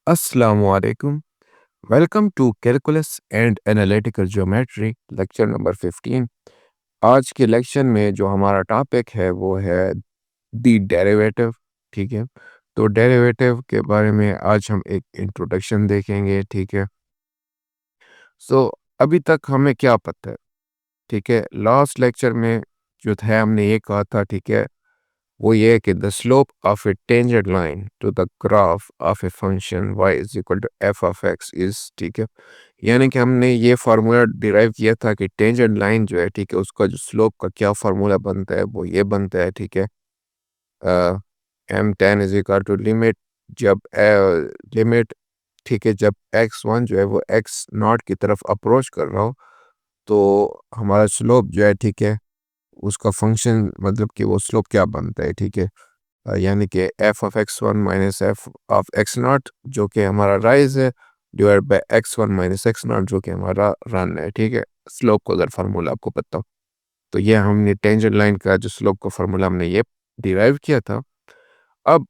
Assalamu alaikum. Welcome to Calculus and Analytical Geometry lecture number 15। आज के lecture में जो हमारा टॉपिक है वो है दी डेरिवेटिव। ठीक है, तो डेरिवेटिव के बारे में आज हम एक इंट्रोडक्शन देखेंगे। ठीक है, सो अभी तक हमें क्या पता है? ठीक है, लास्ट लेक्चर में जो था हमने ये कहा था, ठीक है, वो ये है कि the slope of a tangent line to the graph of a function y is equal to f of x is. ठीक है, यानी कि हमने ये फार्मूला डिराइव किया था कि टेंजेंट लाइन जो है, ठीक है, उसका जो स्लोप का क्या फार्मूला बनता है वो ये बनता है। ठीक है, M ten is equal to limit जब लिमिट, ठीक है, जब x1 जो है वो x नॉट की तरफ अप्रोच कर रहा हो तो हमारा स्लोप जो है, ठीक है, उसका फंक्शन मतलब कि वो स्लोप क्या बनता है। ठीक है, यानी कि f of x one minus F of x not जो कि हमारा राइज है, divide by x one minus x not जो कि हमारा रन है। ठीक है, स्लोप का अगर फार्मूला आपको पता हो तो ये हमने टेंजेंट लाइन का जो स्लोप का फार्मूला हमने ये डिराइव किया था। अब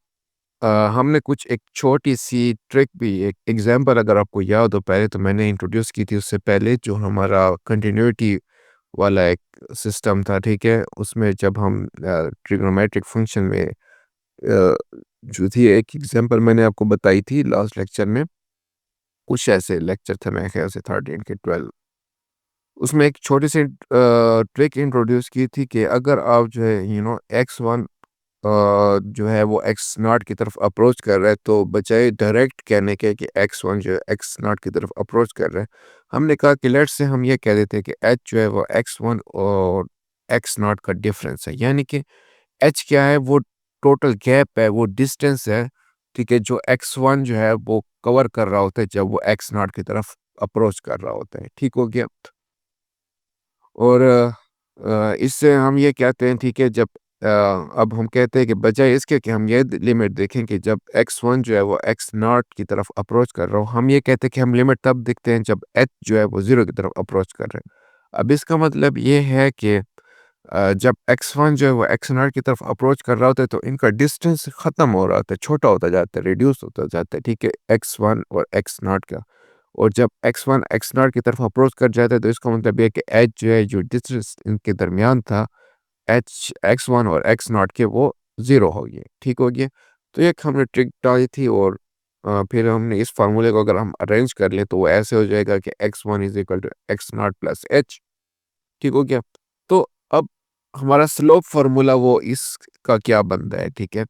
हमने कुछ एक छोटी सी ट्रिक भी, एक एग्जांपल अगर आपको याद हो, पहले तो मैंने इंट्रोड्यूस की थी उससे पहले, जो हमारा कंटिन्यूटी वाला एक सिस्टम था। ठीक है, उसमें जब हम ट्रिग्नोमेट्रिक फंक्शन में जो थी एक एग्जांपल मैंने आपको बताई थी लास्ट लेक्चर में, कुछ ऐसे लेक्चर थे मेरे ख्याल से 13 के 12। उसमें एक छोटी सी ट्रिक इंट्रोड्यूस की थी कि अगर आप जो है एक्स वन जो है वो एक्स नॉट की तरफ अप्रोच कर रहा है, तो बजाय डायरेक्ट कहने के कि एक्स वन जो है एक्स नॉट की तरफ अप्रोच कर रहा है, हमने कहा कि लेट्स से हम ये कह देते हैं कि एच जो है वो एक्स वन और एक्स नॉट का डिफरेंस है। यानी कि एच क्या है? वो टोटल गैप है, वो डिस्टेंस है, ठीक है, जो एक्स वन जो है वो कवर कर रहा होता है जब वो एक्स नॉट की तरफ अप्रोच कर रहा होता है। ठीक हो गया? और इससे हम ये कहते हैं, ठीक है, जब अब हम कहते हैं कि बजाय इसके कि हम ये लिमिट देखें कि जब एक्स वन जो है वो एक्स नॉट की तरफ अप्रोच कर रहा हो, हम ये कहते हैं कि हम लिमिट तब देखते हैं जब एच जो है वो ज़ीरो की तरफ अप्रोच कर रहे हैं। अब इसका मतलब ये है कि जब एक्स वन जो है वो एक्स नॉट की तरफ अप्रोच कर रहा होता है तो इनका डिस्टेंस ख़त्म हो रहा होता है, छोटा होता जाता है, रिड्यूस होता जाता है। ठीक है, एक्स वन और एक्स नॉट का। और जब एक्स वन एक्स नॉट की तरफ अप्रोच कर जाता है तो इसका मतलब ये है कि एच जो है, जो डिस्टेंस इनके दरमियान था एच एक्स वन और एक्स नॉट के, वो ज़ीरो हो गए। ठीक हो गया? तो एक हमने ट्रिक डाली थी और फिर हमने इस फार्मूले को अगर हम अरेंज कर लें तो वो ऐसे हो जाएगा कि x one is equal to x naught plus h. ठीक हो गया? तो अब हमारा स्लोप फार्मूला वो इसका क्या बनता है? ठीक है,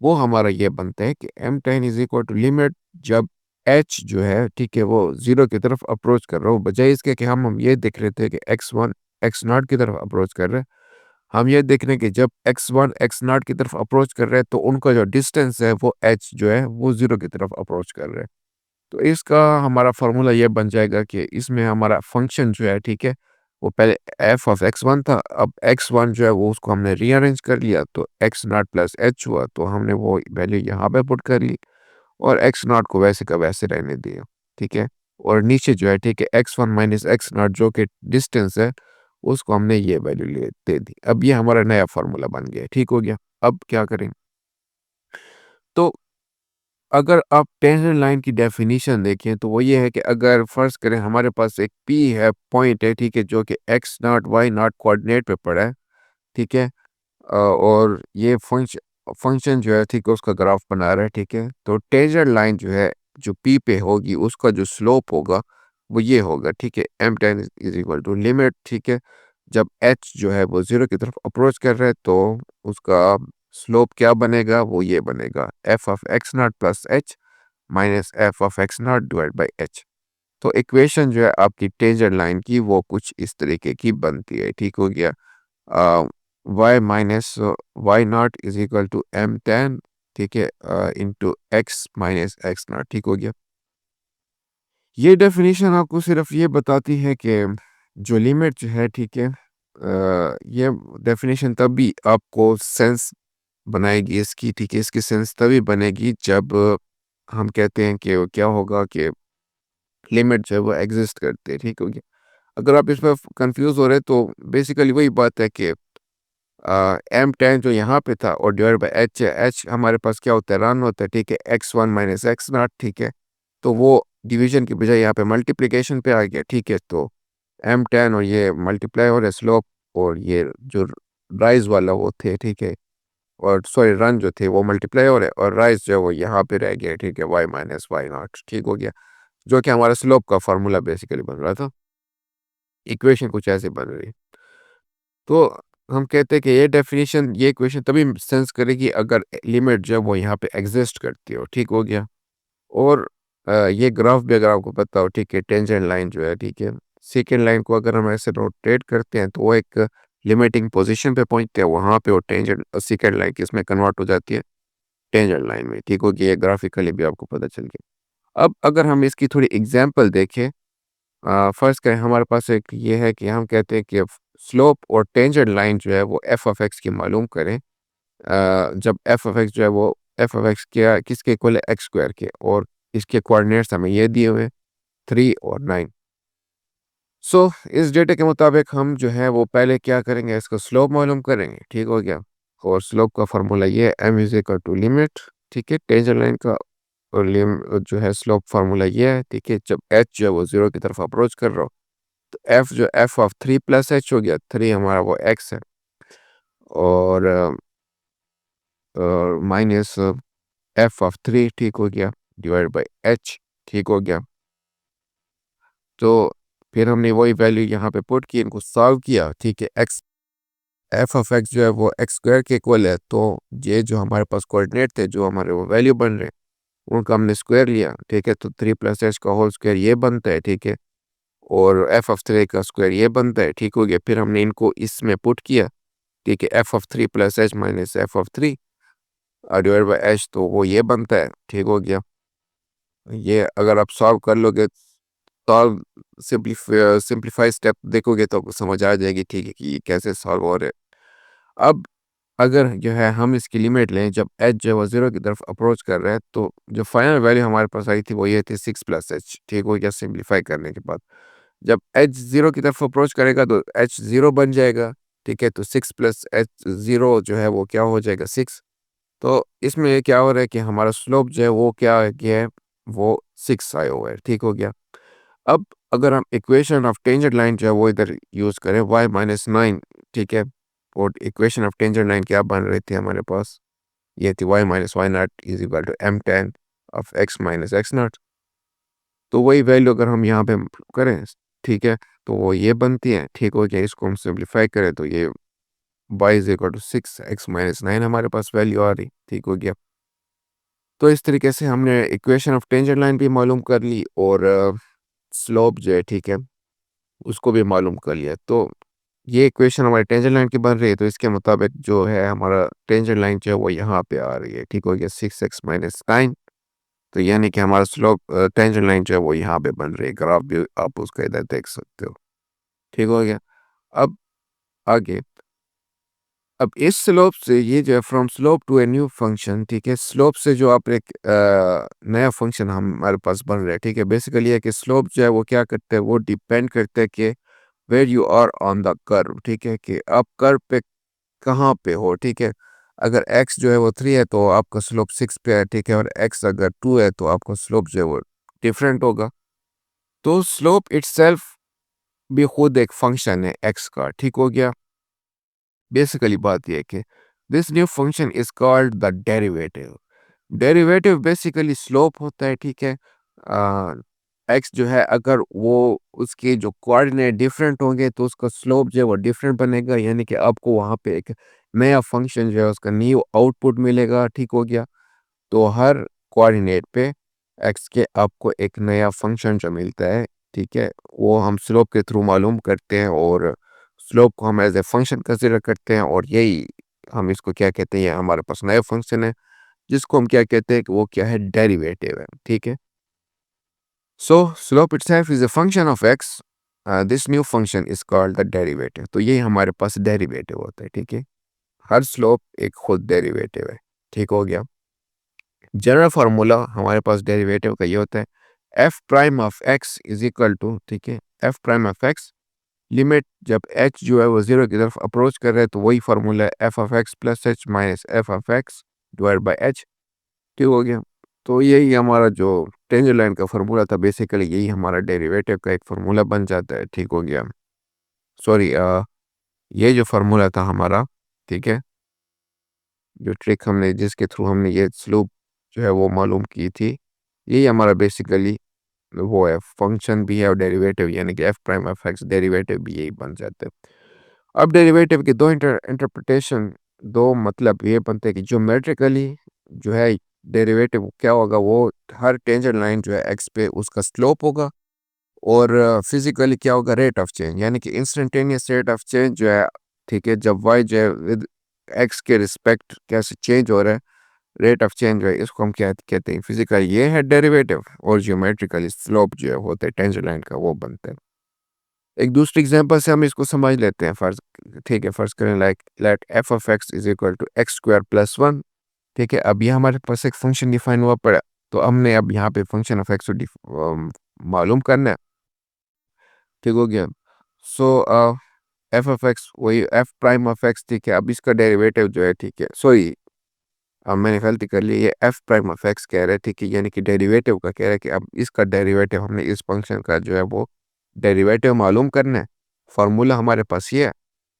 वो हमारा ये बनता है कि m ten is equal to limit जब एच जो है, ठीक है, वो ज़ीरो की तरफ अप्रोच कर रहा हो, बजाय इसके कि हम ये देख रहे थे कि एक्स वन एक्स नॉट की तरफ अप्रोच कर रहे हैं, हम ये देख रहे हैं कि जब एक्स वन एक्स नॉट की तरफ अप्रोच कर रहे हैं तो उनका जो डिस्टेंस है वो एच जो है वो ज़ीरो की तरफ अप्रोच कर रहे हैं। तो इसका हमारा फार्मूला ये बन जाएगा कि इसमें हमारा फंक्शन जो है, ठीक है, वो पहले एफ ऑफ एक्स वन था, अब एक्स वन जो है वो उसको हमने रीअरेंज कर लिया तो एक्स नॉट प्लस एच हुआ, तो हमने वो वैल्यू यहाँ पे पुट कर ली और एक्स नॉट को वैसे का वैसे रहने दिया। ठीक है, और नीचे जो है, ठीक है, x one minus x not जो कि डिस्टेंस है, उसको हमने ये वैल्यू ले दे दी। अब ये हमारा नया फार्मूला बन गया। ठीक हो गया? अब क्या करें? तो अगर आप टेंजेंट लाइन की डेफिनेशन देखें तो वो ये है कि अगर फर्ज करें हमारे पास एक पी है, पॉइंट है, ठीक है, जो कि x naught y naught coordinate पे पड़ा है। ठीक है, और ये फंक्शन जो है, ठीक है, उसका ग्राफ बना रहा है। ठीक है, तो टेंजेंट लाइन जो है, जो पी पे होगी, उसका जो स्लोप होगा वो ये होगा। ठीक है, M ten is equal to limit, ठीक है, जब एच जो है वो ज़ीरो की तरफ अप्रोच कर रहा है तो उसका स्लोप क्या बनेगा? वो ये बनेगा F of x naught plus H minus F of x not divide by H. तो इक्वेशन जो है आपकी टेंजेंट लाइन की वो कुछ इस तरीके की बनती है। ठीक हो गया? Y minus y naught is equal to m tan, ठीक है, into x minus x naught. ठीक हो गया? ये डेफिनेशन आपको सिर्फ ये बताती है कि जो लिमिट जो है, ठीक है, ये डेफिनेशन तभी आपको सेंस बनाएगी इसकी। ठीक है, इसकी सेंस तभी बनेगी जब हम कहते हैं कि क्या होगा कि लिमिट जो है वो एग्जिस्ट करती है। ठीक हो गया? अगर आप इसमें कंफ्यूज हो रहे हैं तो बेसिकली वही बात है कि एम टेन जो यहाँ पे था और डिवाइड बाई एच है, एच हमारे पास क्या होता है? रन होता है। ठीक है, x one minus x naught. ठीक है, तो वो डिवीज़न की बजाय यहाँ पे मल्टीप्लिकेशन पे आ गया, ठीक है? तो M10 और ये मल्टीप्लाई हो रहा है स्लोप, और ये जो राइज़ वाला वो थे, ठीक है? और सॉरी रन जो थे वो मल्टीप्लाई हो रहे हैं, और राइज़ जो है वो यहाँ पे रह गया, ठीक है? y माइनस y नॉट, ठीक हो गया? जो कि हमारा स्लोप का फ़ॉर्मूला बेसिकली बन रहा था। इक्वेशन कुछ ऐसे बन रही है। तो हम कहते हैं कि ये इक्वेशन तभी सेंस करेगी अगर लिमिट जो है वो यहाँ पे एग्ज़िस्ट करती हो, ठीक हो गया? और ये ग्राफ भी अगर आपको पता हो, ठीक है? टेंजेंट लाइन जो है, ठीक है? सेकंड लाइन को अगर हम ऐसे रोटेट करते हैं तो वो एक लिमिटिंग पोज़ीशन पे पहुँचते हैं, वहाँ पे वो टेंजेंट सेकंड लाइन किसमें कन्वर्ट हो जाती है? टेंजेंट लाइन में, ठीक हो गया? ये ग्राफिकली भी आपको पता चल गया। अब अगर हम इसकी थोड़ी एग्ज़ाम्पल देखें, फ़र्ज़ करें हमारे पास एक ये है कि हम कहते हैं कि स्लोप और टेंजेंट लाइन जो है वो एफ ऑफ एक्स की मालूम करें। जब एफ ऑफ एक्स जो है वो एफ ऑफ एक्स क्या किसके इक्वल है? एक्स स्क्वायर के, और इसके कोऑर्डिनेट्स हमें ये दिए हुए हैं 3 और 9। सो इस डेटा के मुताबिक हम जो है वो पहले क्या करेंगे, इसका स्लोप मालूम करेंगे, ठीक हो गया? और स्लोप का फार्मूला ये है m is equal to limit, ठीक है? टेंजेंट लाइन का और जो है स्लोप फार्मूला ये है, ठीक है? जब एच जो है वो 0 की तरफ अप्रोच कर रहा हो, तो एफ ऑफ 3 प्लस एच हो गया, 3 हमारा वो एक्स है, और माइनस एफ ऑफ 3, ठीक हो गया? डिवाइड बाई एच, ठीक हो गया? तो फिर हमने वही वैल्यू यहाँ पे पुट की, इनको सॉल्व किया, ठीक है? एक्स एफ ऑफ एक्स जो है वो एक्स स्क्वायर के इक्वल है, तो ये जो हमारे पास कोऑर्डिनेट थे, जो हमारे वो वैल्यू बन रहे हैं, उनका हमने स्क्वायर लिया, ठीक है? तो 3 प्लस एच का होल स्क्वायर ये बनता है, ठीक है? और एफ ऑफ 3 का स्क्वायर ये बनता है, ठीक हो गया? फिर हमने इनको इसमें पुट किया, ठीक है? F of 3 plus H minus F of 3 divide by H, तो वो ये बनता है, ठीक हो गया? ये अगर आप सॉल्व कर लोगे, सॉल्व सिंप्लीफाई स्टेप देखोगे तो आपको समझ आ जाएगी, ठीक है? कि ये कैसे सॉल्व हो रहा है। अब अगर जो है हम इसकी लिमिट लें, जब एच जो है वो 0 की तरफ अप्रोच कर रहा है, तो जो फाइनल वैल्यू हमारे पास आई थी वो ये थी 6 प्लस एच, ठीक हो गया? सिंप्लीफाई करने के बाद जब एच 0 की तरफ अप्रोच करेगा तो एच 0 बन जाएगा, ठीक है? तो 6 प्लस एच 0 जो है वो क्या हो जाएगा? 6। तो इसमें क्या हो रहा है कि हमारा स्लोप जो है वो क्या है कि है वो 6 आया हुआ है, ठीक हो गया? अब अगर हम इक्वेशन ऑफ टेंजेंट लाइन जो है वो इधर यूज़ करें y माइनस 9, ठीक है? और इक्वेशन ऑफ टेंजेंट लाइन क्या बन रही थी हमारे पास? ये थी y minus y naught is equal to m tan of x minus x naught. तो वही वैल्यू अगर हम यहाँ पे करें, ठीक है? तो वो ये बनती है, ठीक हो गया? इसको हम सिंप्लीफाई करें तो ये y is equal to 6 x minus 9 हमारे पास वैल्यू आ रही, ठीक हो गया? तो इस तरीके से हमने इक्वेशन ऑफ टेंजेंट लाइन भी मालूम कर ली, और स्लोप जो है, ठीक है? उसको भी मालूम कर लिया। तो ये इक्वेशन हमारी टेंजेंट लाइन की बन रही है, तो इसके मुताबिक जो है हमारा टेंजेंट लाइन जो है वो यहाँ पे आ रही है, ठीक हो गया? 6x minus 9। तो यानी कि हमारा स्लोप टेंजेंट लाइन जो है वो यहाँ पे बन रही है, ग्राफ भी आप उसका इधर देख सकते हो, ठीक हो गया? अब आगे, अब इस स्लोप से ये जो है from slope to a new function, ठीक है? स्लोप से जो आप एक नया फंक्शन हमारे पास बन रहा है, ठीक है? बेसिकली है कि स्लोप जो है वो क्या करते हैं, वो डिपेंड करते हैं कि where you are on the curve, ठीक है? कि आप कर्व पे कहाँ पे हो, ठीक है? अगर x जो है वो 3 है तो आपका स्लोप 6 पे है, ठीक है? और x अगर 2 है तो आपका स्लोप जो है वो डिफरेंट होगा। तो स्लोप इटसेल्फ भी खुद एक फंक्शन है x का, ठीक हो गया? बेसिकली बात ये है कि this new function is called the derivative. Derivative basically slope होता है, ठीक है? एक्स जो है अगर वो उसके जो कोऑर्डिनेट डिफरेंट होंगे तो उसका स्लोप जो है वो डिफरेंट बनेगा, यानी कि आपको वहाँ पे एक नया फंक्शन जो है उसका न्यू आउटपुट मिलेगा, ठीक हो गया? तो हर कोऑर्डिनेट पे एक्स के आपको एक नया फंक्शन जो मिलता है, ठीक है? वो हम स्लोप के थ्रू मालूम करते हैं, और स्लोप को हम एज ए फंक्शन कंसिडर करते हैं, और यही हम इसको क्या कहते हैं, ये हमारे पास नया फंक्शन है जिसको हम क्या कहते हैं कि वो क्या है? डेरिवेटिव है, ठीक है? सो slope itself is a function of x, this new function is called the derivative. तो यही हमारे पास डेरिवेटिव होता है, ठीक है? हर स्लोप एक खुद डेरिवेटिव है, ठीक हो गया? जनरल फार्मूला हमारे पास डेरिवेटिव का ये होता है f prime of x is equal to, ठीक है? F prime of x limit जब एच जो है वो 0 की तरफ अप्रोच कर रहा है, तो वही फार्मूला है F of x plus H minus F of x divide by H, ठीक हो गया? तो यही हमारा जो टेंजेंट लाइन का फार्मूला था, बेसिकली यही हमारा डेरिवेटिव का एक फार्मूला बन जाता है। ठीक हो गया। सॉरी, ये जो फार्मूला था हमारा, ठीक है, जो ट्रिक हमने जिसके थ्रू हमने ये स्लोप जो है वो मालूम की थी, यही हमारा बेसिकली वो है, फंक्शन भी है और डेरिवेटिव, यानी कि F prime F x derivative भी यही बन जाते हैं। अब डेरिवेटिव के दो इंटरप्रिटेशन, दो मतलब ये बनते हैं कि ज्योमेट्रिकली जो है डेरिवेटिव क्या होगा, वो हर टेंजेंट लाइन जो है एक्स पे उसका स्लोप होगा, और फिजिकली क्या होगा, रेट ऑफ चेंज, यानी कि इंस्टेंटेनियस रेट ऑफ चेंज जो है, ठीक है, जब वाई जो है विद एक्स के रिस्पेक्ट कैसे चेंज हो रहा है, रेट ऑफ चेंज जो है, इसको हम क्या कहते हैं फिजिकल, ये है डेरिवेटिव, और जियोमेट्रिकली स्लोप जो है होता है टेंजेंट लाइन का, वो बनता है। एक दूसरी एग्जांपल से हम इसको समझ लेते हैं, फर्ज, ठीक है, फर्ज करें like let f of x is equal to x square plus one. ठीक है, अब ये हमारे पास एक फंक्शन डिफाइन हुआ पड़ा, तो हमने अब यहाँ पे फंक्शन ऑफ एक्स मालूम करना है। ठीक हो गया। सो एफ ऑफ एक्स वही एफ प्राइम ऑफ एक्स, ठीक है, अब इसका डेरिवेटिव जो है, ठीक है, सॉरी, अब मैंने गलती कर ली, ये एफ प्राइम ऑफ एक्स कह रहे हैं, ठीक है, यानी कि डेरिवेटिव का कह रहे हैं कि अब इसका डेरिवेटिव हमने इस फंक्शन का जो है वो डेरिवेटिव मालूम करना है। फार्मूला हमारे पास ये है।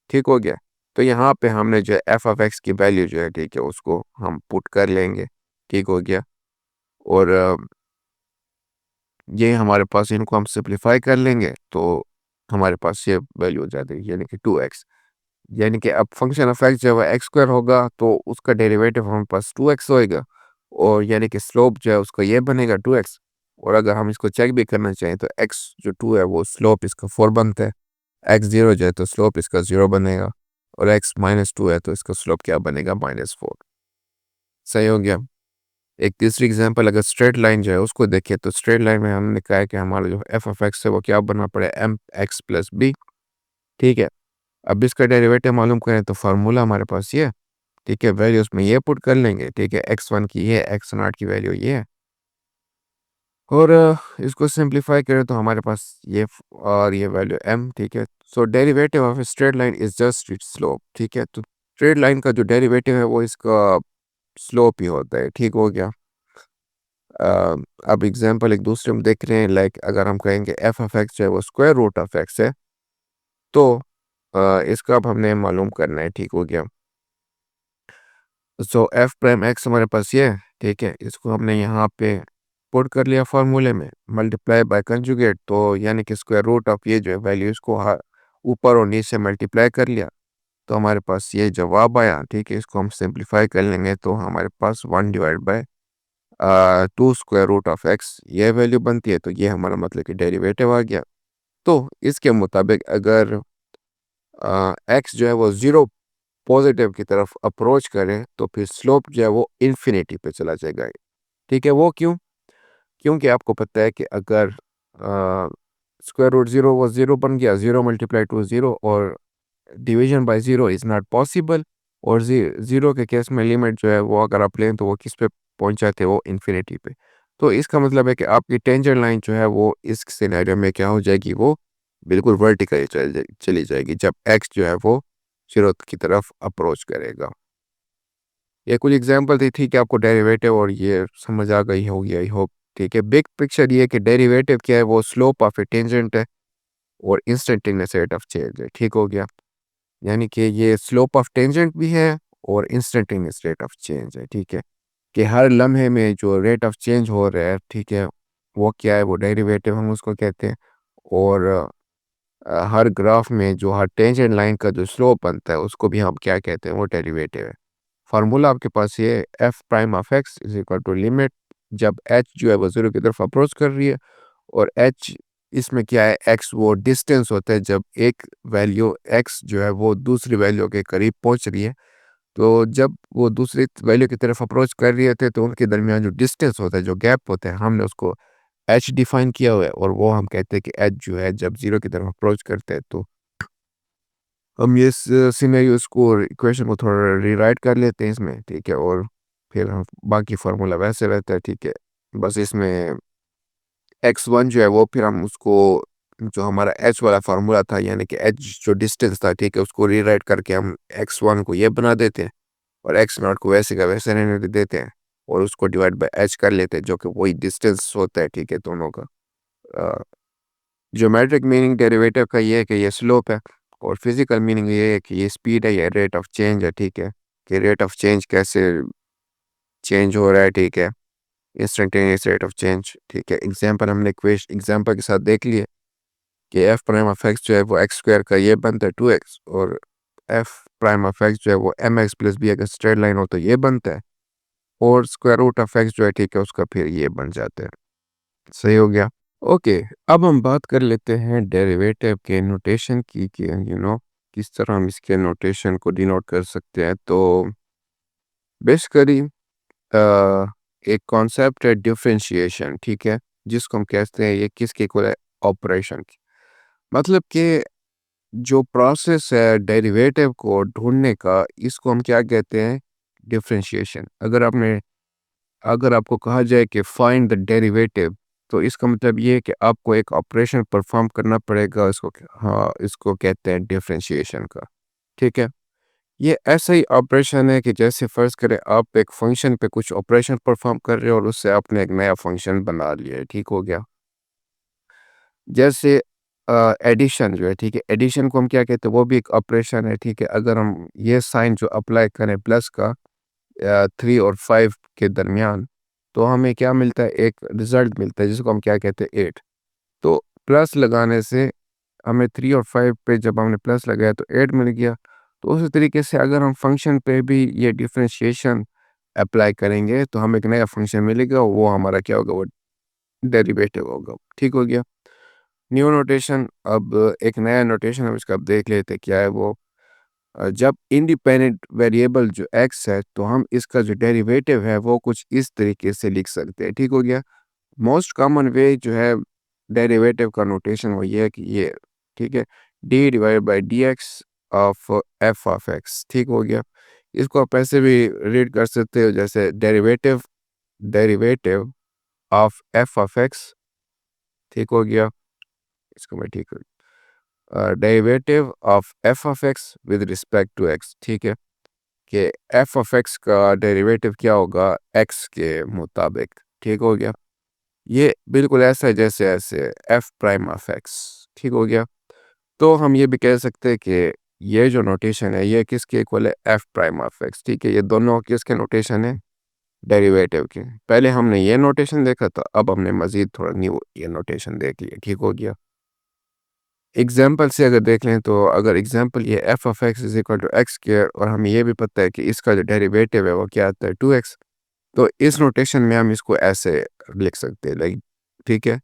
ठीक हो गया। तो यहाँ पे हमने जो है एफ ऑफ एक्स की वैल्यू जो है, ठीक है, उसको हम पुट कर लेंगे। ठीक हो गया। और ये हमारे पास, इनको हम सिंप्लीफाई कर लेंगे तो हमारे पास ये वैल्यू हो जाती है, यानी कि 2x, यानी कि अब फंक्शन ऑफ एक्स जब एक्स स्क्वायर होगा तो उसका डेरिवेटिव हमारे पास 2x होएगा, और यानी कि स्लोप जो है उसका ये बनेगा 2x। और अगर हम इसको चेक भी करना चाहें तो x जो 2 है वो स्लोप इसका 4 बनता है, x 0 जो है तो स्लोप इसका 0 बनेगा, और x -2 है तो इसका स्लोप क्या बनेगा, -4। सही हो गया। एक तीसरी एग्जांपल, अगर स्ट्रेट लाइन जो है उसको देखिए, तो स्ट्रेट लाइन में हमने कहा है कि हमारा जो एफ ऑफ एक्स है वो क्या बनना पड़े, एम एक्स प्लस बी। ठीक है, अब इसका डेरिवेटिव मालूम करें तो फार्मूला हमारे पास ये है। ठीक है, वैल्यूज में ये पुट कर लेंगे। ठीक है, x1 की ये, x0 की वैल्यू ये है, और इसको सिंप्लीफाई करें तो हमारे पास ये और ये वैल्यू m। ठीक है, so derivative of straight line is just its slope. ठीक है, तो स्ट्रेट लाइन का जो डेरिवेटिव है वो इसका स्लोप ही होता है। ठीक हो गया। अ, अब एग्जांपल एक दूसरे में देख रहे हैं, लाइक अगर हम कहेंगे एफ ऑफ एक्स जो है वो स्क्वायर रूट ऑफ एक्स है, तो इसका अब हमने मालूम करना है। ठीक हो गया। सो एफ प्राइम एक्स हमारे पास ये है। ठीक है, इसको हमने यहाँ पे पुट कर लिया फार्मूले में, मल्टीप्लाई बाय कंजुगेट, तो यानी कि स्क्वायर रूट ऑफ ये जो है वैल्यू, इसको ऊपर और नीचे मल्टीप्लाई कर लिया तो हमारे पास ये जवाब आया। ठीक है, इसको हम सिंप्लीफाई कर लेंगे तो हमारे पास 1/2 two square root of x ये वैल्यू बनती है, तो ये हमारा मतलब कि डेरिवेटिव आ गया। तो इसके मुताबिक अगर एक्स जो है वो ज़ीरो पॉजिटिव की तरफ अप्रोच करें तो फिर स्लोप जो है वो इन्फिनिटी पे चला जाएगा। ठीक है, वो क्यों? क्योंकि आपको पता है कि अगर स्क्वायर रूट ज़ीरो वो ज़ीरो बन गया, ज़ीरो मल्टीप्लाई टू ज़ीरो, और division by zero is not possible, और ज़ीरो के केस में लिमिट जो है वो अगर आप लें तो वो किस पे पहुंच जाते हैं, वो इन्फिनिटी पे। तो इसका मतलब है कि आपकी टेंजेंट लाइन जो है वो इस सिनेरियो में क्या हो जाएगी, वो बिल्कुल वर्टिकली चली जाएगी जब एक्स जो है वो ज़ीरो की तरफ अप्रोच करेगा। ये कुछ एग्जांपल थी, ठीक है, आपको डेरिवेटिव और ये समझ आ गई होगी, आई होप। ठीक है, बिग पिक्चर ये कि डेरिवेटिव क्या है, वो स्लोप ऑफ ए टेंजेंट है, और इंस्टेंटेनियस रेट ऑफ चेंज है। ठीक हो गया, यानी कि ये स्लोप ऑफ टेंजेंट भी है और इंस्टेंटेनियस रेट ऑफ चेंज है। ठीक है, कि हर लम्हे में जो रेट ऑफ चेंज हो रहा है, ठीक है, वो क्या है, वो डेरिवेटिव हम उसको कहते हैं। और हर ग्राफ में जो हर टेंजेंट लाइन का जो स्लोप बनता है उसको भी हम क्या कहते हैं, वो डेरिवेटिव है। फार्मूला आपके पास ये, f prime of x is equal to limit, जब एच जो है वो ज़ीरो की तरफ अप्रोच कर रही है, और एच इसमें क्या है, एक्स वो डिस्टेंस होता है, जब एक वैल्यू एक्स जो है वो दूसरी वैल्यू के करीब पहुंच रही है, तो जब वो दूसरी वैल्यू की तरफ अप्रोच कर रही होते हैं तो उनके दरमियान जो डिस्टेंस होता है, जो गैप होता है, हमने उसको एच डिफाइन किया हुआ है, और वो हम कहते हैं कि एच जो है जब ज़ीरो की तरफ अप्रोच करते हैं, तो हम ये सिनेरियो इसको इक्वेशन को थोड़ा रीराइट कर लेते हैं इसमें। ठीक है, और फिर हम बाकी फार्मूला वैसे रहता है। ठीक है, बस इसमें x1 जो है वो फिर हम उसको, जो हमारा h वाला फार्मूला था, यानी कि h जो डिस्टेंस था, ठीक है, उसको रीराइट करके हम x1 को ये बना देते हैं, और x0 को वैसे का वैसे रहने देते हैं। और उसको डिवाइड बाय एच कर लेते हैं, जो कि वही डिस्टेंस होता है, ठीक है, दोनों का। ज्योमेट्रिक मीनिंग डेरिवेटिव का ये है कि ये स्लोप है, और फिजिकल मीनिंग ये है कि ये स्पीड है, ये रेट ऑफ चेंज है, ठीक है, कि रेट ऑफ चेंज कैसे चेंज हो रहा है, ठीक है, इंस्टेंटेनियस रेट ऑफ चेंज, ठीक है। एग्जांपल हमने क्वेश्चन एग्जांपल के साथ देख लिए कि एफ प्राइम ऑफ एक्स जो है वो एक्स स्क्वायर का ये बनता है 2x, और एफ प्राइम ऑफ एक्स जो है वो एम एक्स प्लस बी अगर स्ट्रेट लाइन हो तो ये बनता है, और स्क्वायर रूट ऑफ एक्स जो है, ठीक है, उसका फिर ये बन जाता है। सही हो गया। ओके, अब हम बात कर लेते हैं डेरिवेटिव के नोटेशन की, कि किस तरह हम इसके नोटेशन को डिनोट कर सकते हैं। तो बेसिकली एक कॉन्सेप्ट है डिफरेंशिएशन, ठीक है, जिसको हम कहते हैं ये किसके इक्वल है, ऑपरेशन की। मतलब कि जो प्रोसेस है डेरिवेटिव को ढूंढने का, इसको हम क्या कहते हैं, डिफरेंशिएशन। अगर आपको कहा जाए कि फाइंड द डेरिवेटिव, तो इसका मतलब ये है कि आपको एक ऑपरेशन परफॉर्म करना पड़ेगा, हाँ, इसको कहते हैं डिफरेंशिएशन का, ठीक है। ये ऐसा ही ऑपरेशन है कि जैसे फ़र्ज़ करें आप एक फ़ंक्शन पे कुछ ऑपरेशन परफॉर्म कर रहे हो और उससे आपने एक नया फ़ंक्शन बना लिया है, ठीक हो गया। जैसे एडिशन जो है, ठीक है, एडिशन को हम क्या कहते हैं, वो भी एक ऑपरेशन है, ठीक है। अगर हम ये साइन जो अप्लाई करें प्लस का 3 और 5 के दरमियान, तो हमें क्या मिलता है, एक रिज़ल्ट मिलता है जिसको हम क्या कहते हैं, 8। तो प्लस लगाने से हमें 3 और 5 पे जब हमने प्लस लगाया तो 8 मिल गया। तो उसी तरीके से अगर हम फंक्शन पे भी ये डिफरेंशिएशन अप्लाई करेंगे तो हमें एक नया फंक्शन मिलेगा, वो हमारा क्या होगा, वो डेरिवेटिव होगा, ठीक हो गया। न्यू नोटेशन, अब एक नया नोटेशन हम इसका अब देख लेते हैं क्या है वो। जब इंडिपेंडेंट वेरिएबल जो x है, तो हम इसका जो डेरिवेटिव है वो कुछ इस तरीके से लिख सकते हैं, ठीक हो गया। मोस्ट कॉमन वे जो है डेरिवेटिव का नोटेशन वो ये है कि ये, ठीक है, D divide by d x of f of x, ठीक हो गया। इसको आप ऐसे भी रीड कर सकते हो जैसे derivative derivative of f of x, ठीक हो गया। इसको मैं ठीक derivative of f of x with respect to x, ठीक है, कि एफ ऑफ एक्स का डेरिवेटिव क्या होगा एक्स के मुताबिक, ठीक हो गया। ये बिल्कुल ऐसा है जैसे ऐसे एफ प्राइम ऑफ एक्स, ठीक हो गया। तो हम ये भी कह सकते हैं कि ये जो नोटेशन है ये किसके इक्वल है, एफ प्राइम ऑफ एक्स, ठीक है। ये दोनों किसके नोटेशन है, डेरिवेटिव के। पहले हमने ये नोटेशन देखा था, अब हमने मजीद थोड़ा न्यू ये नोटेशन देख लिया, ठीक हो गया। एग्जाम्पल से अगर देख लें, तो अगर एग्जाम्पल ये f of x is equal to x square, और हमें ये भी पता है कि इसका जो डेरिवेटिव है वो क्या आता है, 2x। तो इस नोटेशन में हम इसको ऐसे लिख सकते हैं, लाइक, ठीक है,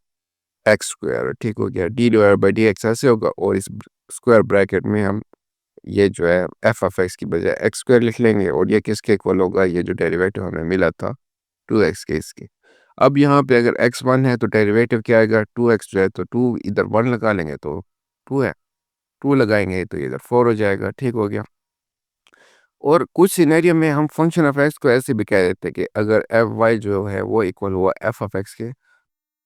एक्स स्क्वायर, ठीक हो गया, D divide by d x ऐसे होगा, और इस स्क्वायर ब्रैकेट में हम ये जो है एफ ऑफ एक्स की बजाय एक्स स्क्वायर लिख लेंगे, और ये किसके इक्वल होगा, ये जो डेरिवेटिव हमें मिला था 2x के इसके। अब यहाँ पे अगर x1 है तो डेरिवेटिव क्या आएगा, 2x जो है, तो 2 इधर 1 लगा लेंगे तो 2 है, 2 लगाएंगे तो इधर 4 हो जाएगा, ठीक हो गया। और कुछ सिनेरियो में हम फंक्शन ऑफ एक्स को ऐसे भी कह देते हैं कि अगर एफ वाई जो है वो इक्वल हुआ एफ ऑफ एक्स के,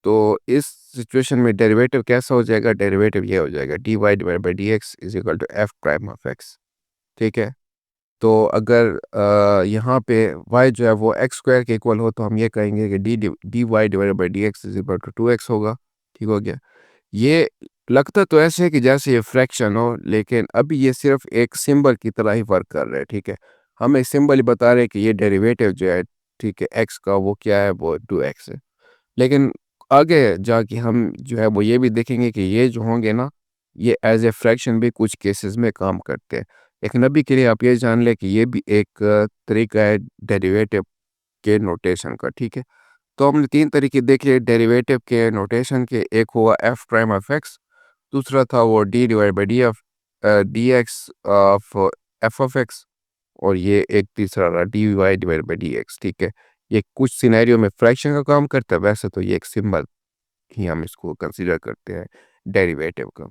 तो इस सिचुएशन में डेरिवेटिव कैसा हो जाएगा, डेरिवेटिव ये हो जाएगा d y divide by d x is equal to f prime of x, ठीक है। तो अगर यहाँ पे y जो है वो एक्स स्क्वायर के इक्वल हो, तो हम ये कहेंगे कि d y divide by d x is equal to 2x होगा, ठीक हो गया। ये लगता तो ऐसे है कि जैसे ये फ्रैक्शन हो, लेकिन अभी ये सिर्फ एक सिंबल की तरह ही वर्क कर रहा है, ठीक है। हम एक सिंबल ही बता रहे हैं कि ये डेरिवेटिव जो है, ठीक है, x का वो क्या है, वो 2x है। लेकिन आगे जाके हम जो है वो ये भी देखेंगे कि ये जो होंगे ना, ये एज ए फ्रैक्शन भी कुछ केसेस में काम करते हैं। लेकिन अभी के लिए आप ये जान लें कि ये भी एक तरीका है डेरिवेटिव के नोटेशन का, ठीक है। तो हमने 3 तरीके देख लिए डेरिवेटिव के नोटेशन के, एक हुआ एफ प्राइम ऑफ एक्स, दूसरा था वो d divide by d x of f of x, और ये एक तीसरा रहा d y divide by d x, ठीक है। ये कुछ सिनेरियो में फ्रैक्शन का काम करता है, वैसे तो ये एक सिंबल ही हम इसको कंसीडर करते हैं डेरिवेटिव का।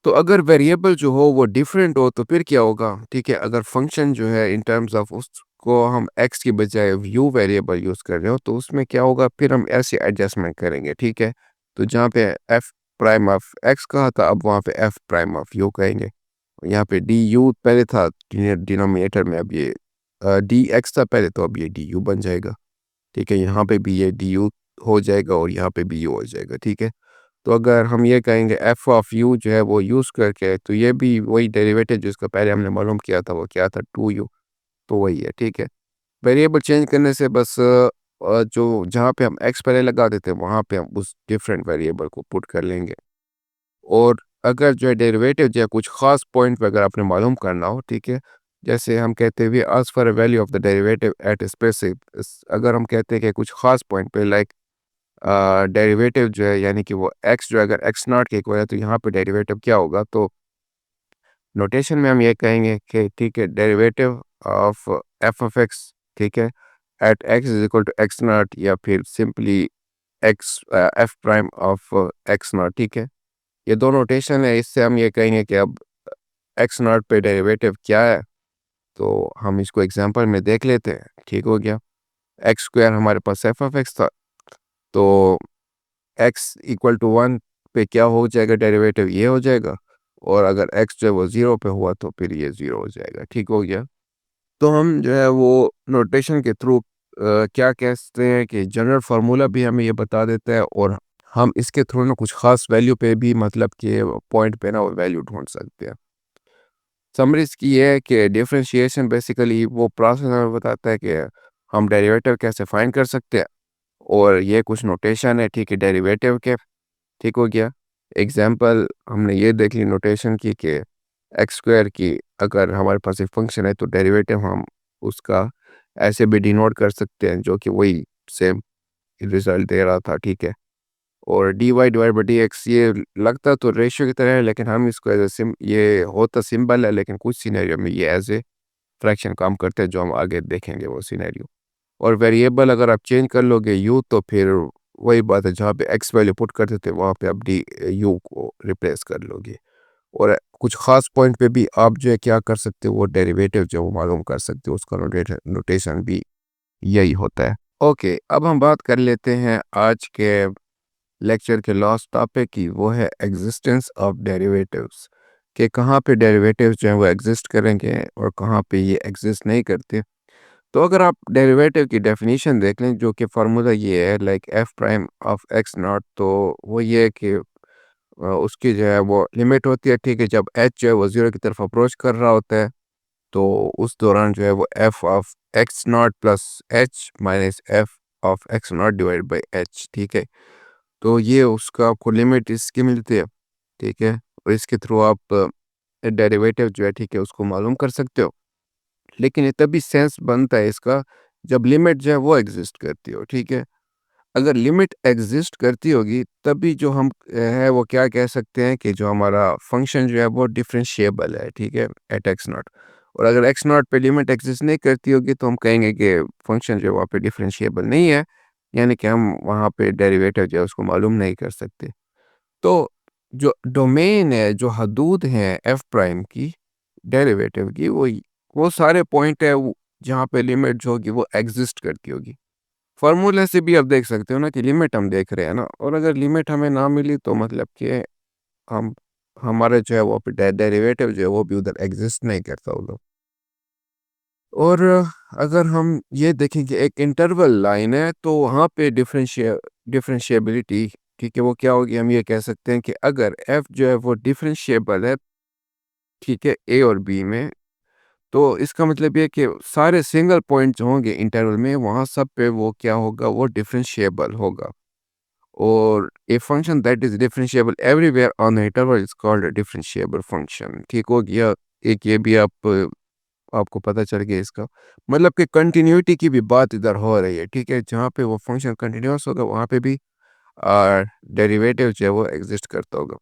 तो अगर वेरिएबल जो हो वो डिफरेंट हो तो फिर क्या होगा, ठीक है। अगर फंक्शन जो है इन टर्म्स ऑफ उसको हम एक्स की बजाय यू वेरिएबल यूज़ कर रहे हो, तो उसमें क्या होगा, फिर हम ऐसे एडजस्टमेंट करेंगे, ठीक है। तो जहाँ पे एफ प्राइम ऑफ एक्स कहा था, अब वहाँ पे एफ प्राइम ऑफ यू कहेंगे। यहाँ पे डी यू पहले था डिनोमिनेटर में, अब ये डी एक्स था पहले, तो अब ये डी यू बन जाएगा। ठीक है, यहाँ पे भी ये डी यू हो जाएगा और यहाँ पे भी यू हो जाएगा। ठीक है, तो अगर हम ये कहेंगे एफ ऑफ यू जो है वो यूज़ करके, तो ये भी वही डेरिवेटिव जिसका पहले हमने मालूम किया था, वो क्या था, टू यू, तो वही है। ठीक है, वेरिएबल चेंज करने से बस जो जहाँ पे हम एक्स पहले लगा देते हैं वहाँ पे हम उस डिफरेंट वेरिएबल को पुट कर लेंगे। और अगर जो है डेरिवेटिव जो है कुछ ख़ास पॉइंट पे अगर आपने मालूम करना हो, ठीक है, जैसे हम कहते हुए ask for a value of the derivative at specific, अगर हम कहते हैं कि कुछ ख़ास पॉइंट पे लाइक डेरिवेटिव जो है यानी कि वो एक्स जो है अगर एक्स नॉट के इक्वल है, तो यहाँ पे डेरिवेटिव क्या होगा, तो नोटेशन में हम ये कहेंगे कि ठीक है, derivative of f of x, ठीक है, at x is equal to x naught, या फिर simply x f prime of x naught. ठीक है, ये दो नोटेशन है, इससे हम ये कहेंगे कि अब एक्स नॉट पे डेरिवेटिव क्या है, तो हम इसको एग्जांपल में देख लेते हैं। ठीक हो गया, एक्स स्क्वायर हमारे पास एफ ऑफ एक्स था, तो एक्स इक्वल टू वन पे क्या हो जाएगा, डेरिवेटिव ये हो जाएगा, और अगर एक्स जो है वो ज़ीरो पे हुआ तो फिर ये ज़ीरो हो जाएगा। ठीक हो गया, तो हम जो है वो नोटेशन के थ्रू क्या कहते हैं कि जनरल फार्मूला भी हमें ये बता देता है, और हम इसके थ्रू ना कुछ ख़ास वैल्यू पे भी मतलब कि पॉइंट पे ना वो वैल्यू ढूंढ सकते हैं। समरी इसकी ये है कि डिफरेंशिएशन बेसिकली वो प्रोसेस हमें बताता है कि हम डेरिवेटिव कैसे फाइंड कर सकते हैं, और ये कुछ नोटेशन है, ठीक है, डेरिवेटिव के। ठीक हो गया, एग्जांपल हमने ये देख ली नोटेशन की कि एक्स स्क्वायर की अगर हमारे पास एक फंक्शन है, तो डेरिवेटिव हम उसका ऐसे भी डिनोट कर सकते हैं जो कि वही सेम रिजल्ट दे रहा था। ठीक है, और d y divide by d x ये लगता तो रेशियो की तरह है, लेकिन हम इसको एज ए सिम ये होता सिंबल है, लेकिन कुछ सिनेरियो में ये एज ए फ्रैक्शन काम करते हैं, जो हम आगे देखेंगे वो सिनेरियो। और वेरिएबल अगर आप चेंज कर लोगे यू, तो फिर वही बात है, जहाँ पे एक्स वैल्यू पुट करते थे वहाँ पे आप डी यू को रिप्लेस कर लोगे। और कुछ ख़ास पॉइंट पे भी आप जो है क्या कर सकते हो, वो डेरिवेटिव जो वो मालूम कर सकते हो, उसका नोटेशन भी यही होता है। ओके, अब हम बात कर लेते हैं आज के लेक्चर के लास्ट टॉपिक की, वो है एग्जिस्टेंस ऑफ डेरिवेटिव्स, कि कहाँ पे डेरिवेटिव्स जो हैं वो एग्जिस्ट करेंगे और कहाँ पे ये एग्जिस्ट नहीं करते। तो अगर आप डेरिवेटिव की डेफिनेशन देख लें, जो कि फार्मूला ये है like F prime of x not, तो वो ये है कि उसकी जो है वो लिमिट होती है। ठीक है, जब एच जो है वो ज़ीरो की तरफ अप्रोच कर रहा होता है, तो उस दौरान जो है वो F of x naught plus H minus F of x not divide by H. ठीक है, तो ये उसका आपको लिमिट इसकी मिलती है। ठीक है, और इसके थ्रू आप डेरिवेटिव जो है, ठीक है, उसको मालूम कर सकते हो। लेकिन ये तभी सेंस बनता है इसका जब लिमिट जो है वो एग्जिस्ट करती हो। ठीक है, अगर लिमिट एग्जिस्ट करती होगी तभी जो हम है वो क्या कह सकते हैं कि जो हमारा फंक्शन जो है वो डिफरेंशिएबल है। ठीक है, एट एक्स नॉट। और अगर एक्स नॉट पे लिमिट एग्जिस्ट नहीं करती होगी, तो हम कहेंगे कि फंक्शन जो है वहाँ पे डिफरेंशिएबल नहीं है, यानी कि हम वहाँ पे डेरिवेटिव जो है उसको मालूम नहीं कर सकते। तो जो डोमेन है, जो हदूद हैं एफ प्राइम की डेरिवेटिव की, वो सारे पॉइंट है जहाँ पे लिमिट जो होगी वो एग्जिस्ट करती होगी। फार्मूले से भी आप देख सकते हो ना कि लिमिट हम देख रहे हैं ना, और अगर लिमिट हमें ना मिली तो मतलब कि हम हमारे जो है वो डेरिवेटिव जो है वो भी उधर एग्जिस्ट नहीं करता होगा। और अगर हम ये देखें कि एक इंटरवल लाइन है, तो वहाँ पे डिफरेंशिएबिलिटी, ठीक है, वो क्या होगी, हम ये कह सकते हैं कि अगर एफ जो है वो डिफरेंशिएबल है, ठीक है, ए और बी में, तो इसका मतलब ये कि सारे सिंगल पॉइंट जो होंगे इंटरवल में, वहाँ सब पे वो क्या होगा, वो डिफरेंशिएबल होगा। और a function that is differentiable everywhere on the interval is called a differentiable function. ठीक हो गया, एक ये भी आपको पता चल गया इसका मतलब कि कंटिन्यूटी की भी बात इधर हो रही है। ठीक है, जहाँ पे वो फंक्शन कंटिन्यूस होगा वहाँ पे भी डेरिवेटिव जो है वो एग्जिस्ट करता होगा।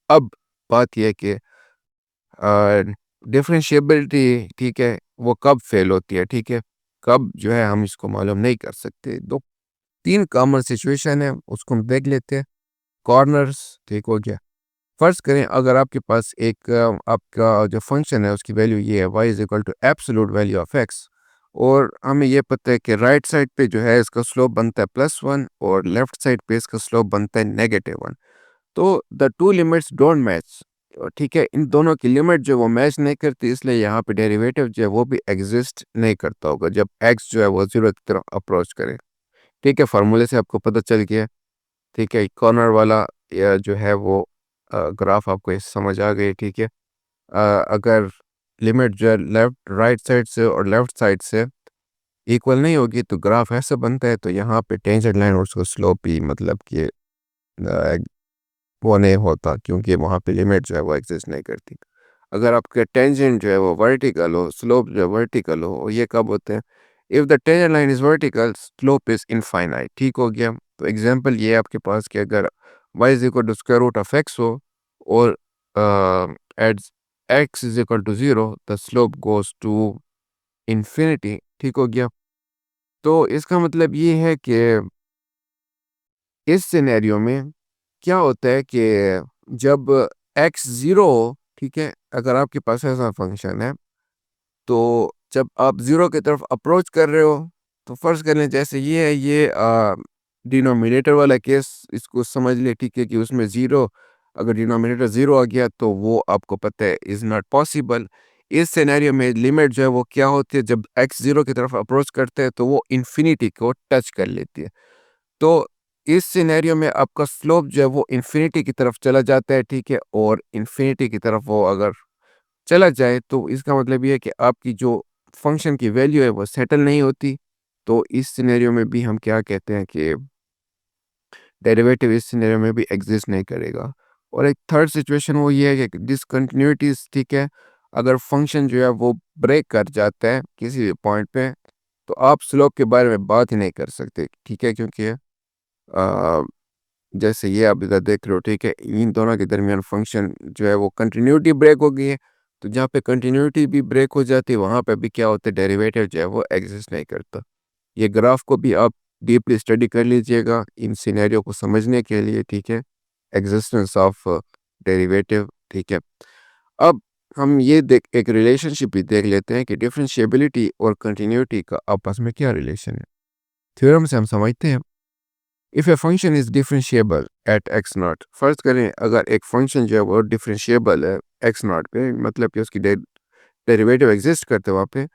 अब बात यह है कि डिफरेंशिएबिलिटी, ठीक है, वो कब फेल होती है, ठीक है, कब जो है हम इसको मालूम नहीं कर सकते। दो तीन कॉमन सिचुएशन है, उसको हम देख लेते हैं। कॉर्नर्स, ठीक हो गया। फर्ज करें अगर आपके पास एक आपका जो फंक्शन है उसकी वैल्यू ये है y is equal to absolute value of x, और हमें ये पता है कि राइट साइड पे जो है इसका स्लोप बनता है +1 और लेफ्ट साइड पे इसका स्लोप बनता है -1। तो the two limits don't match, ठीक है, इन दोनों की लिमिट जो वो मैच नहीं करती, इसलिए यहाँ पे डेरिवेटिव जो है वो भी एग्जिस्ट नहीं करता होगा जब एक्स जो है वो जीरो की तरफ अप्रोच करे। ठीक है, फार्मूले से आपको पता चल गया। ठीक है, कॉर्नर वाला या जो है वो ग्राफ आपको ये समझ आ गई। ठीक है, अगर लिमिट जो है लेफ्ट राइट साइड से और लेफ्ट साइड से इक्वल नहीं होगी तो ग्राफ ऐसा बनता है। तो यहाँ पे टेंजेंट लाइन और उसका स्लोप भी मतलब कि वो नहीं होता, क्योंकि वहाँ पे लिमिट जो है वो एग्जिस्ट नहीं करती। अगर आपके टेंजेंट जो है वो वर्टिकल हो, स्लोप जो है वर्टिकल हो, और ये कब होते हैं? If the tangent line is vertical, slope is infinite. ठीक हो गया। तो एग्जांपल ये आपके पास कि अगर y is equal to square root of x हो और at x is equal to 0, the slope goes to infinity. ठीक हो गया। तो इसका मतलब ये है कि इस सिनेरियो में क्या होता है कि जब x 0 हो, ठीक है, अगर आपके पास ऐसा फंक्शन है, तो जब आप 0 की तरफ अप्रोच कर रहे हो, तो फ़र्ज़ कर लें जैसे ये है, ये डिनोमिनेटर वाला केस इसको समझ लें। ठीक है, कि उसमें 0, अगर डिनोमिनेटर 0 आ गया तो वो आपको पता है इज़ नॉट पॉसिबल। इस सिनेरियो में लिमिट जो है वो क्या होती है, जब x 0 की तरफ अप्रोच करते हैं तो वो इन्फिनिटी को टच कर लेती है। तो इस सिनेरियो में आपका स्लोप जो है वो इन्फिनिटी की तरफ चला जाता है। ठीक है, और इन्फिनिटी की तरफ वो अगर चला जाए तो इसका मतलब ये है कि आपकी जो फंक्शन की वैल्यू है वो सेटल नहीं होती। तो इस सिनेरियो में भी हम क्या कहते हैं कि डेरिवेटिव इस सिनेरियो में भी एग्जिस्ट नहीं करेगा। और एक थर्ड सिचुएशन वो ये है कि डिसकंटिन्यूटीज। ठीक है, अगर फंक्शन जो है वो ब्रेक कर जाता है किसी भी पॉइंट पे, तो आप स्लोप के बारे में बात ही नहीं कर सकते। ठीक है, क्योंकि अ, जैसे ये आप इधर देख रहे हो, ठीक है, इन दोनों के दरमियान फंक्शन जो है वो कंटिन्यूटी ब्रेक हो गई है। तो जहाँ पे कंटिन्यूटी भी ब्रेक हो जाती है, वहाँ पे भी क्या होता है, डेरिवेटिव जो है वो एग्जिस्ट नहीं करता। ये ग्राफ को भी आप डीपली स्टडी कर लीजिएगा इन सिनेरियो को समझने के लिए। ठीक है, एग्जिस्टेंस ऑफ डेरिवेटिव। ठीक है, अब हम ये देख एक रिलेशनशिप भी देख लेते हैं कि डिफरेंशिएबिलिटी और कंटिन्यूटी का आपस में क्या रिलेशन है। थ्योरम से हम समझते हैं, if a function is differentiable eight x not, फर्ज करें अगर एक फंक्शन जो है वो डिफरेंशिएबल है एक्स नॉट पे, मतलब कि उसकी डेरिवेटिव एग्जिस्ट करते हैं वहाँ पे,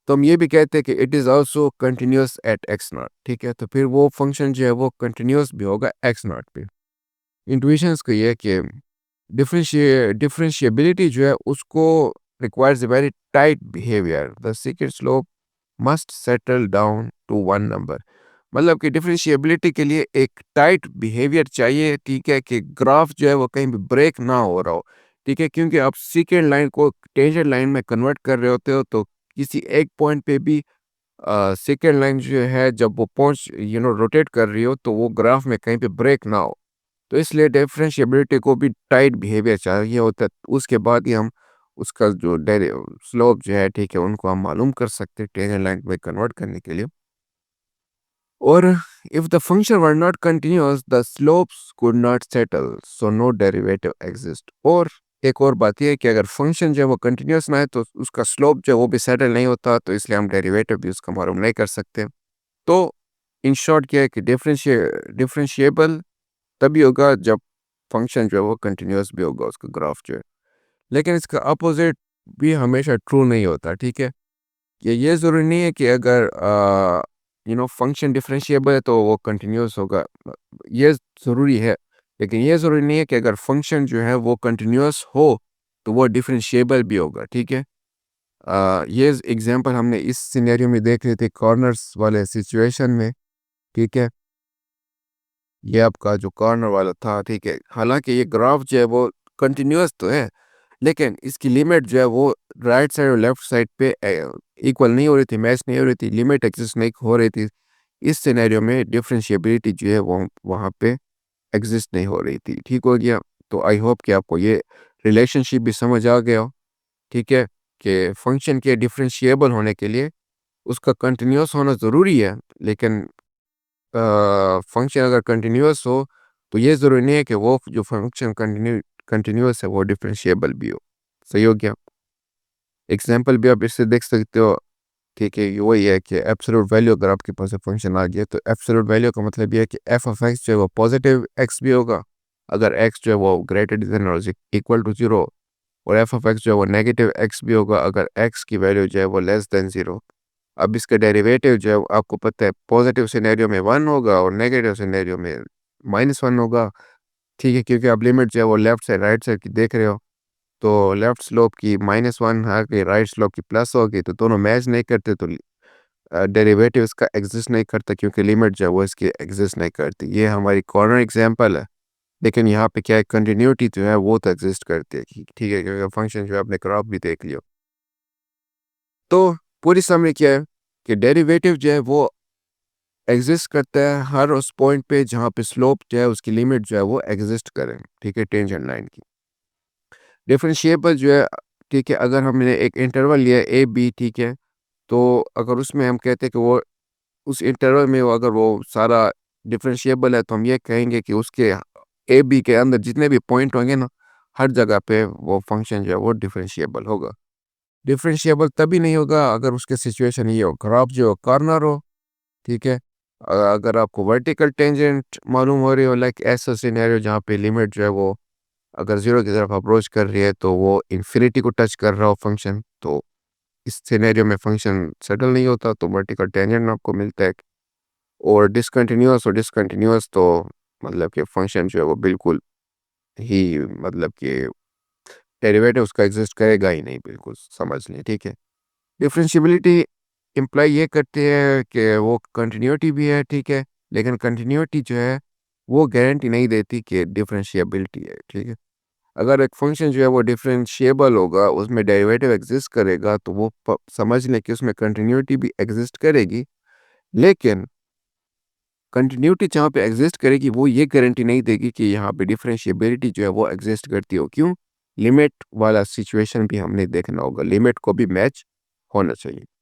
तो हम ये भी कहते हैं कि it is also continuous at x naught. ठीक है, तो फिर वो फंक्शन जो है वो कंटिन्यूअस भी होगा एक्स नॉट पे। इंट्यूशंस को ये है कि डिफरेंशिएबिलिटी जो है उसको requires a very tight behaviour, the secret slope must settle down to one number. मतलब कि डिफरेंशिएबिलिटी के लिए एक टाइट बिहेवियर चाहिए। ठीक है, कि ग्राफ जो है वो कहीं भी ब्रेक ना हो रहा हो। ठीक है, क्योंकि आप सेकेंड लाइन को टेंजेंट लाइन में कन्वर्ट कर रहे होते हो, तो किसी एक पॉइंट पे भी सेकेंड लाइन जो है जब वो पहुंच रोटेट कर रही हो, तो वो ग्राफ में कहीं पे ब्रेक ना हो। तो इसलिए डिफरेंशिएबिलिटी को भी टाइट बिहेवियर चाहिए होता है। उसके बाद ही हम उसका जो स्लोप जो है, ठीक है, उनको हम मालूम कर सकते हैं टेंजेंट लाइन में कन्वर्ट करने के लिए। और if the function were not continuous, the slopes could not settle, so no derivative exists। और एक और बात यह है कि अगर फंक्शन जो है वो कंटिन्यूस ना है तो उसका स्लोप जो है वो भी सेटल नहीं होता, तो इसलिए हम डेरिवेटिव भी उसका मालूम नहीं कर सकते। तो इन शॉर्ट क्या है कि डिफरेंशिएबल तभी होगा जब फंक्शन जो है वो कंटिन्यूस भी होगा उसका ग्राफ जो है। लेकिन इसका अपोजिट भी हमेशा ट्रू नहीं होता। ठीक है, ये ज़रूरी नहीं है कि अगर फंक्शन डिफरेंशिएबल है तो वो कंटिन्यूस होगा। ये ज़रूरी है, लेकिन ये ज़रूरी नहीं है कि अगर फंक्शन जो है वो कंटिन्यूस हो तो वो डिफरेंशिएबल भी होगा। ठीक है, ये एग्जांपल हमने इस सिनेरियो में देख रहे थे कॉर्नर्स वाले सिचुएशन में। ठीक है, ये आपका जो कॉर्नर वाला था। ठीक है, हालांकि ये ग्राफ जो है वो कंटिन्यूस तो है, लेकिन इसकी लिमिट जो है वो राइट साइड और लेफ्ट साइड पे इक्वल नहीं हो रही थी, मैच नहीं हो रही थी, लिमिट एग्जिस्ट नहीं हो रही थी। इस सिनेरियो में डिफरेंशिएबिलिटी जो है वो वहाँ पे एग्जिस्ट नहीं हो रही थी। ठीक हो गया। तो आई होप कि आपको ये रिलेशनशिप भी समझ आ गया हो। ठीक है, कि फंक्शन के डिफरेंशिएबल होने के लिए उसका कंटिन्यूस होना ज़रूरी है, लेकिन फंक्शन अगर कंटिन्यूस हो तो ये ज़रूरी नहीं है कि वो जो फंक्शन कंटिन्यूस है वो डिफरेंशिएबल भी हो। सही हो गया। एग्जाम्पल भी आप इससे देख सकते हो। ठीक है, ये वही है कि एब्सोल्यूट वैल्यू अगर आपके पास फंक्शन आ गया, तो एब्सोल्यूट वैल्यू का मतलब ये है कि एफ ऑफ एक्स जो है वो पॉजिटिव एक्स भी होगा, अगर x जो है वो ग्रेटर देन और इक्वल टू 0, और एफ ऑफ एक्स जो है वो नेगेटिव x भी होगा अगर x की वैल्यू जो है वो लेस देन 0। अब इसका डेरिवेटिव जो है आपको पता है पॉजिटिव सिनेरियो में 1 होगा और नेगेटिव सिनेरियो में -1 होगा। ठीक है, क्योंकि आप लिमिट जो है वो लेफ्ट से राइट साइड की देख रहे हो, तो लेफ्ट स्लोप की -1 आके राइट स्लोप की प्लस होगी, तो दोनों मैच नहीं करते, तो डेरिवेटिव इसका एग्जिस्ट नहीं करता क्योंकि लिमिट जो है वो इसकी एग्जिस्ट नहीं करती। ये हमारी कॉर्नर एग्जांपल है, लेकिन यहाँ पे क्या है, कंटिन्यूटी जो है वो तो एग्जिस्ट करती है। ठीक है, क्योंकि फंक्शन जो है आपने ग्राफ भी देख लियो। तो पूरी समरी क्या है कि डेरिवेटिव जो है वो एग्जिस्ट करता है हर उस पॉइंट पे जहाँ पे स्लोप जो है उसकी लिमिट जो है वो एग्जिस्ट करे। ठीक है, टेंजेंट लाइन की डिफरेंशिएबल जो है, ठीक है, अगर हमने एक इंटरवल लिया ए बी, ठीक है, तो अगर उसमें हम कहते हैं कि वो उस इंटरवल में वो अगर वो सारा डिफरेंशिएबल है, तो हम ये कहेंगे कि उसके ए बी के अंदर जितने भी पॉइंट होंगे ना, हर जगह पे वो फंक्शन जो है वो डिफरेंशिएबल होगा। डिफरेंशिएबल तभी नहीं होगा अगर उसके सिचुएशन ये हो, ग्राफ जो कॉर्नर हो। ठीक है, अगर आपको वर्टिकल टेंजेंट मालूम हो रही हो, लाइक ऐसा सिनेरियो जहाँ पे लिमिट जो है वो अगर 0 की तरफ अप्रोच कर रही है तो वो इन्फिनिटी को टच कर रहा हो फंक्शन, तो इस सिनेरियो में फंक्शन सेटल नहीं होता, तो वर्टिकल टेंजेंट आपको मिलता है। और डिसकंटिन्यूअस तो मतलब कि फंक्शन जो है वो बिल्कुल ही मतलब कि डेरिवेटिव उसका एग्जिस्ट करेगा ही नहीं, बिल्कुल समझ लें। ठीक है, डिफरेंशियबिलिटी इम्प्लाई ये करती है कि वो कंटिन्यूटी भी है, ठीक है, लेकिन कंटिन्यूटी जो है वो गारंटी नहीं देती कि डिफरेंशियबिलिटी है। ठीक है, अगर एक फंक्शन जो है वो डिफरेंशिएबल होगा, उसमें डेरिवेटिव एग्जिस्ट करेगा, तो वो समझ लें कि उसमें कंटिन्यूटी भी एग्जिस्ट करेगी, लेकिन कंटिन्यूटी जहाँ पे एग्जिस्ट करेगी वो ये गारंटी नहीं देगी कि यहाँ पे डिफरेंशिएबिलिटी जो है वो एग्जिस्ट करती हो। क्यों? लिमिट वाला सिचुएशन भी हमने देखना होगा, लिमिट को भी मैच होना चाहिए।